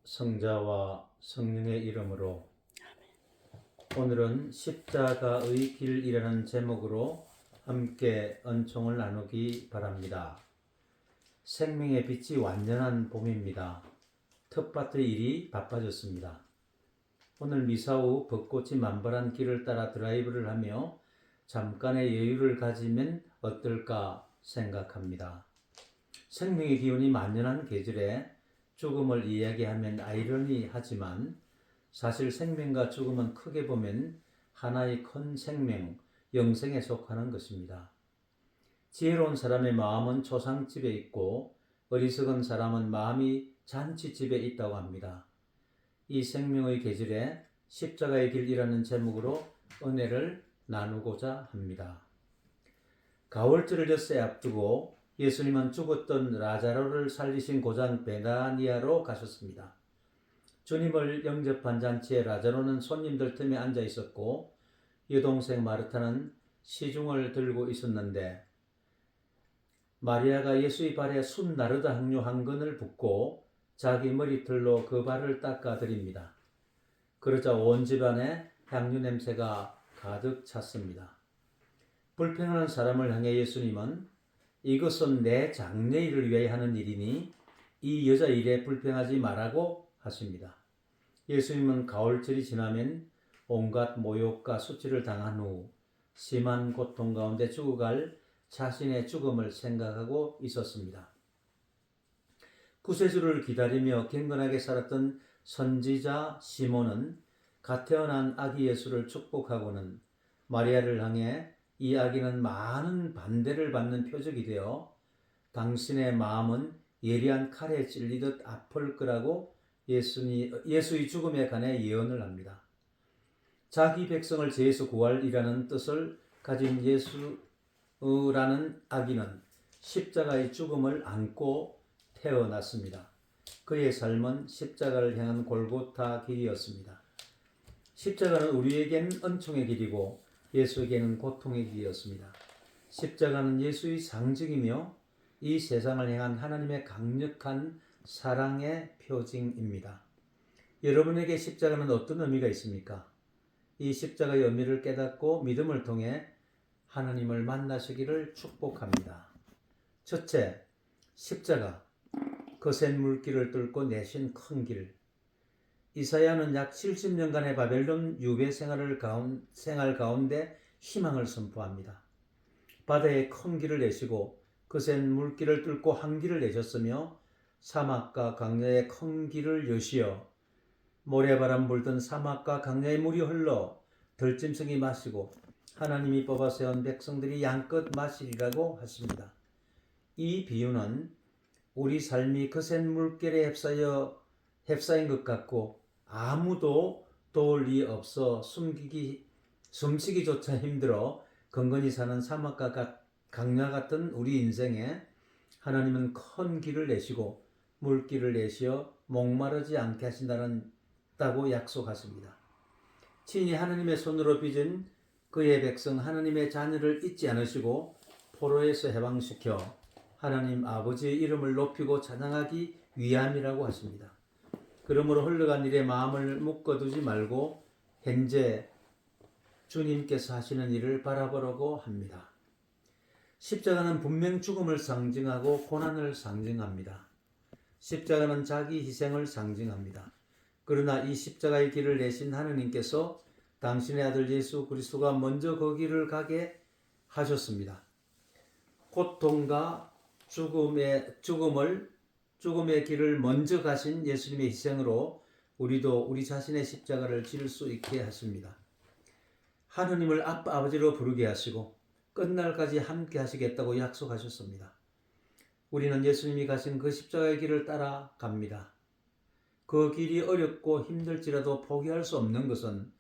성자와 성령의 이름으로. 오늘은 십자가의 길이라는 제목으로 함께 은총을 나누기 바랍니다. 생명의 빛이 완전한 봄입니다. 텃밭의 일이 바빠졌습니다. 오늘 미사 후 벚꽃이 만발한 길을 따라 드라이브를 하며 잠깐의 여유를 가지면 어떨까 생각합니다. 생명의 기운이 만연한 계절에 죽음을 이야기하면 아이러니하지만 사실 생명과 죽음은 크게 보면 하나의 큰 생명, 영생에 속하는 것입니다. 지혜로운 사람의 마음은 초상집에 있고 어리석은 사람은 마음이 잔치집에 있다고 합니다. 이 생명의 계절에 십자가의 길이라는 제목으로 은혜를 나누고자 합니다. 가을절을 엿새 앞두고 예수님은 죽었던 라자로를 살리신 고장 베다니아로 가셨습니다. 주님을 영접한 잔치에 라자로는 손님들 틈에 앉아 있었고 여동생 마르타는 시중을 들고 있었는데 마리아가 예수의 발에 순 나르다 향유 한 근을 붓고 자기 머리털로 그 발을 닦아 드립니다. 그러자 온 집안에 향유 냄새가 가득 찼습니다. 불평하는 사람을 향해 예수님은 이것은 내 장래일을 위해 하는 일이니 이 여자 일에 불평하지 말라고 하십니다. 예수님은 가을철이 지나면 온갖 모욕과 수치를 당한 후 심한 고통 가운데 죽어갈 자신의 죽음을 생각하고 있었습니다. 구세주를 기다리며 경건하게 살았던 선지자 시몬은 갓 태어난 아기 예수를 축복하고는 마리아를 향해 이 아기는 많은 반대를 받는 표적이 되어 당신의 마음은 예리한 칼에 찔리듯 아플 거라고 예수의 죽음에 관해 예언을 합니다. 자기 백성을 죄에서 구할이라는 뜻을 가진 예수라는 아기는 십자가의 죽음을 안고 태어났습니다. 그의 삶은 십자가를 향한 골고타 길이었습니다. 십자가는 우리에겐 은총의 길이고 예수에게는 고통의 길이었습니다. 십자가는 예수의 상징이며 이 세상을 향한 하나님의 강력한 사랑의 표징입니다. 여러분에게 십자가는 어떤 의미가 있습니까? 이 십자가의 의미를 깨닫고 믿음을 통해 하나님을 만나시기를 축복합니다. 첫째, 십자가, 거센 물길을 뚫고 내신 큰 길. 이사야는 약 70년간의 바벨론 유배 생활 가운데 희망을 선포합니다. 바다에 큰 길을 내시고 거센 물길을 뚫고 한 길을 내셨으며 사막과 강야의 큰 길을 여시어 모래바람 불던 사막과 강야의 물이 흘러 들짐승이 마시고 하나님이 뽑아 세운 백성들이 양껏 마시리라고 하십니다. 이 비유는 우리 삶이 거센 물결에 휩싸인 것 같고 아무도 도울 리 없어 숨쉬기조차 힘들어 건건히 사는 사막과 강야 같은 우리 인생에 하나님은 큰 길을 내시고 물길을 내시어 목마르지 않게 하신다고 약속하십니다. 친히 하나님의 손으로 빚은 그의 백성 하나님의 자녀를 잊지 않으시고 포로에서 해방시켜 하나님 아버지의 이름을 높이고 찬양하기 위함이라고 하십니다. 그러므로 흘러간 일에 마음을 묶어두지 말고 현재 주님께서 하시는 일을 바라보려고 합니다. 십자가는 분명 죽음을 상징하고 고난을 상징합니다. 십자가는 자기 희생을 상징합니다. 그러나 이 십자가의 길을 내신 하느님께서 당신의 아들 예수 그리스도가 먼저 그 길을 가게 하셨습니다. 고통과 죽음의 길을 먼저 가신 예수님의 희생으로 우리도 우리 자신의 십자가를 질 수 있게 하십니다. 하느님을 아버지로 부르게 하시고 끝날까지 함께 하시겠다고 약속하셨습니다. 우리는 예수님이 가신 그 십자가의 길을 따라갑니다. 그 길이 어렵고 힘들지라도 포기할 수 없는 것은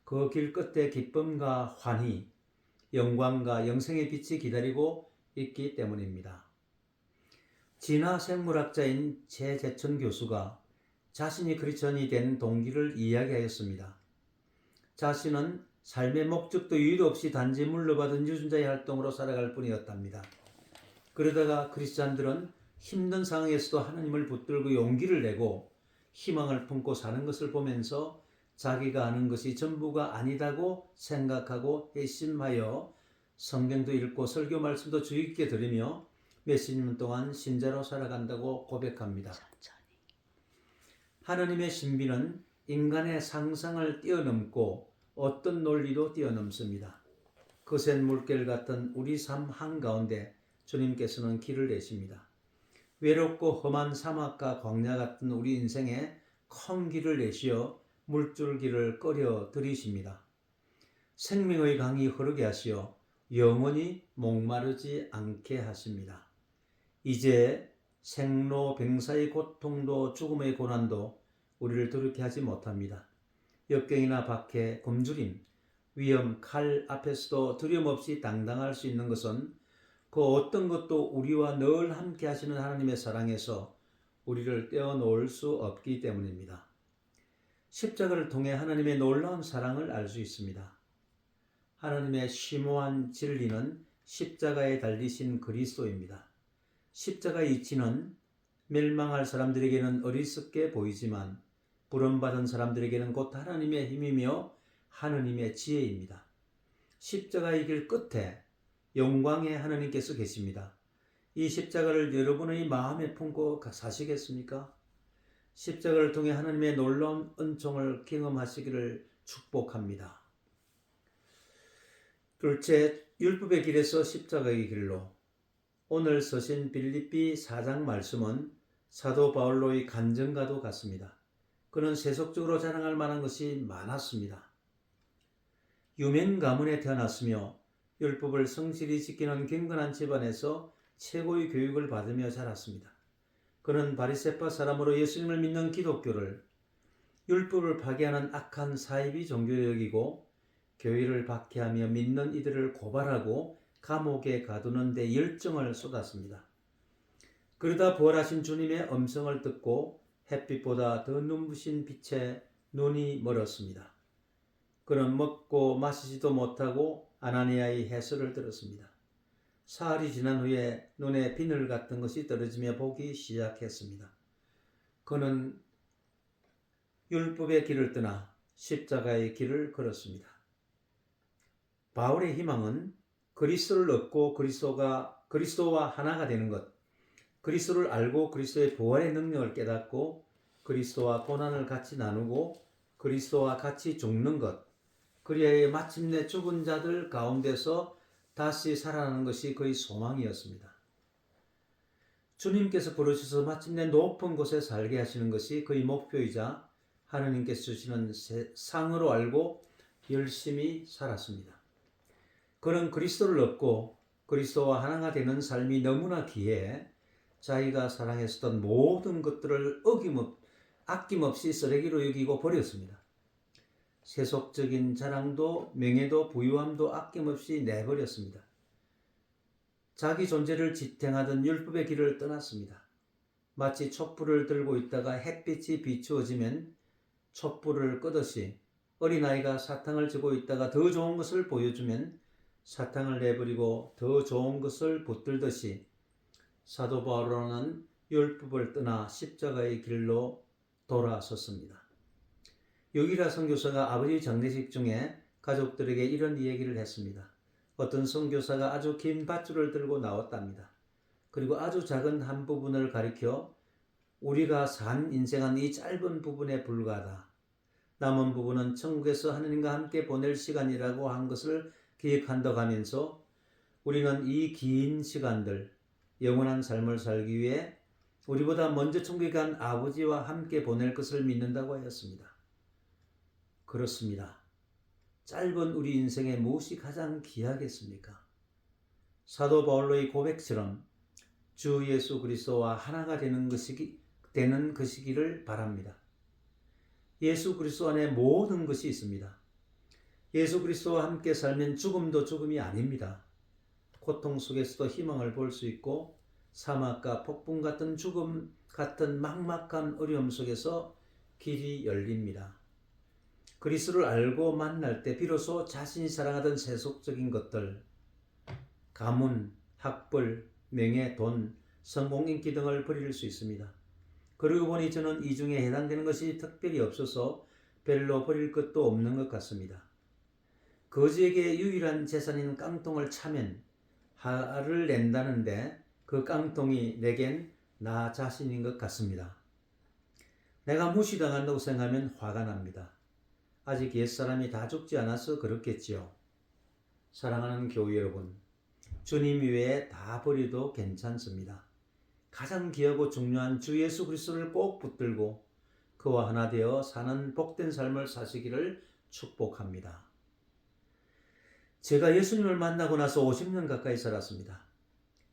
그 길 끝에 기쁨과 환희, 영광과 영생의 빛이 기다리고 있기 때문입니다. 진화 생물학자인 최재천 교수가 자신이 크리스천이 된 동기를 이야기하였습니다. 자신은 삶의 목적도 이유도 없이 단지 물려받은 유전자의 활동으로 살아갈 뿐이었답니다. 그러다가 크리스찬들은 힘든 상황에서도 하나님을 붙들고 용기를 내고 희망을 품고 사는 것을 보면서 자기가 아는 것이 전부가 아니다고 생각하고 회심하여 성경도 읽고 설교 말씀도 주의 깊게 들으며 몇십 년 동안 신자로 살아간다고 고백합니다. 하나님의 신비는 인간의 상상을 뛰어넘고 어떤 논리도 뛰어넘습니다. 거센 물결 같은 우리 삶 한가운데 주님께서는 길을 내십니다. 외롭고 험한 사막과 광야 같은 우리 인생에 큰 길을 내시어 물줄기를 끓여 들이십니다. 생명의 강이 흐르게 하시어 영원히 목마르지 않게 하십니다. 이제 생로병사의 고통도 죽음의 고난도 우리를 두렵게 하지 못합니다. 역경이나 박해, 굶주림, 위험, 칼 앞에서도 두려움 없이 당당할 수 있는 것은 그 어떤 것도 우리와 늘 함께 하시는 하나님의 사랑에서 우리를 떼어놓을 수 없기 때문입니다. 십자가를 통해 하나님의 놀라운 사랑을 알 수 있습니다. 하나님의 심오한 진리는 십자가에 달리신 그리스도입니다. 십자가의 이치는 멸망할 사람들에게는 어리석게 보이지만 부름받은 사람들에게는 곧 하나님의 힘이며 하느님의 지혜입니다. 십자가의 길 끝에 영광의 하나님께서 계십니다. 이 십자가를 여러분의 마음에 품고 사시겠습니까? 십자가를 통해 하나님의 놀라운 은총을 경험하시기를 축복합니다. 둘째, 율법의 길에서 십자가의 길로. 오늘 서신 빌립비 4장 말씀은 사도 바울로의 간증과도 같습니다. 그는 세속적으로 자랑할 만한 것이 많았습니다. 유명 가문에 태어났으며 율법을 성실히 지키는 경건한 집안에서 최고의 교육을 받으며 자랐습니다. 그는 바리새파 사람으로 예수님을 믿는 기독교를 율법을 파괴하는 악한 사이비 종교로 여기고 교회를 박해하며 믿는 이들을 고발하고 감옥에 가두는 데 열정을 쏟았습니다. 그러다 부활하신 주님의 음성을 듣고 햇빛보다 더 눈부신 빛에 눈이 멀었습니다. 그는 먹고 마시지도 못하고 아나니아의 해설을 들었습니다. 사흘이 지난 후에 눈에 비늘 같은 것이 떨어지며 보기 시작했습니다. 그는 율법의 길을 떠나 십자가의 길을 걸었습니다. 바울의 희망은 그리스도를 얻고 그리스도와 하나가 되는 것, 그리스도를 알고 그리스도의 부활의 능력을 깨닫고 그리스도와 고난을 같이 나누고 그리스도와 같이 죽는 것, 그리하여 마침내 죽은 자들 가운데서 다시 살아나는 것이 그의 소망이었습니다. 주님께서 부르셔서 마침내 높은 곳에 살게 하시는 것이 그의 목표이자 하나님께서 주시는 상으로 알고 열심히 살았습니다. 그는 그리스도를 얻고 그리스도와 하나가 되는 삶이 너무나 귀해 자기가 사랑했었던 모든 것들을 아낌없이 쓰레기로 여기고 버렸습니다. 세속적인 자랑도 명예도 부유함도 아낌없이 내버렸습니다. 자기 존재를 지탱하던 율법의 길을 떠났습니다. 마치 촛불을 들고 있다가 햇빛이 비추어지면 촛불을 끄듯이 어린아이가 사탕을 쥐고 있다가 더 좋은 것을 보여주면 사탕을 내버리고 더 좋은 것을 붙들듯이 사도 바울은 율법을 떠나 십자가의 길로 돌아섰습니다. 유기라 선교사가 아버지 장례식 중에 가족들에게 이런 이야기를 했습니다. 어떤 선교사가 아주 긴 밧줄을 들고 나왔답니다. 그리고 아주 작은 한 부분을 가리켜 우리가 산 인생은 이 짧은 부분에 불과하다. 남은 부분은 천국에서 하느님과 함께 보낼 시간이라고 한 것을 기억한다고 하면서 우리는 이 긴 시간들, 영원한 삶을 살기 위해 우리보다 먼저 천국에 간 아버지와 함께 보낼 것을 믿는다고 하였습니다. 그렇습니다. 짧은 우리 인생에 무엇이 가장 귀하겠습니까? 사도 바울로의 고백처럼 주 예수 그리스도와 하나가 되는 그 시기를 바랍니다. 예수 그리스도 안에 모든 것이 있습니다. 예수 그리스도와 함께 살면 죽음도 죽음이 아닙니다. 고통 속에서도 희망을 볼 수 있고 사막과 폭풍 같은 죽음 같은 막막한 어려움 속에서 길이 열립니다. 그리스도를 알고 만날 때 비로소 자신이 사랑하던 세속적인 것들, 가문, 학벌, 명예, 돈, 성공, 인기 등을 버릴 수 있습니다. 그러고 보니 저는 이 중에 해당되는 것이 특별히 없어서 별로 버릴 것도 없는 것 같습니다. 거지에게 유일한 재산인 깡통을 차면 화를 낸다는데 그 깡통이 내겐 나 자신인 것 같습니다. 내가 무시당한다고 생각하면 화가 납니다. 아직 옛사람이 다 죽지 않아서 그렇겠지요. 사랑하는 교회 여러분, 주님 외에 다 버려도 괜찮습니다. 가장 귀하고 중요한 주 예수 그리스도를 꼭 붙들고 그와 하나 되어 사는 복된 삶을 사시기를 축복합니다. 제가 예수님을 만나고 나서 50년 가까이 살았습니다.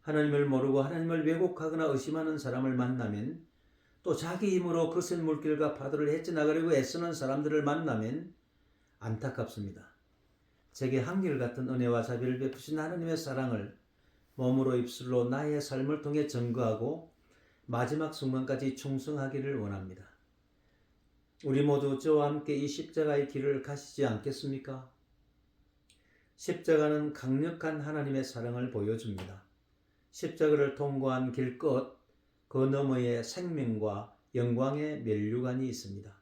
하나님을 모르고 하나님을 왜곡하거나 의심하는 사람을 만나면, 또 자기 힘으로 거센 물길과 파도를 헤쳐나가려고 애쓰는 사람들을 만나면 안타깝습니다. 제게 한결같은 은혜와 자비를 베푸신 하나님의 사랑을 몸으로 입술로 나의 삶을 통해 증거하고 마지막 순간까지 충성하기를 원합니다. 우리 모두 저와 함께 이 십자가의 길을 가시지 않겠습니까? 십자가는 강력한 하나님의 사랑을 보여줍니다. 십자가를 통과한 길 끝, 그 너머에 생명과 영광의 면류관이 있습니다.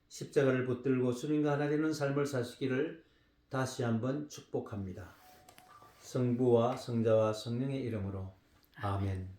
십자가를 붙들고 주님과 하나 되는 삶을 사시기를 다시 한번 축복합니다. 성부와 성자와 성령의 이름으로 아멘.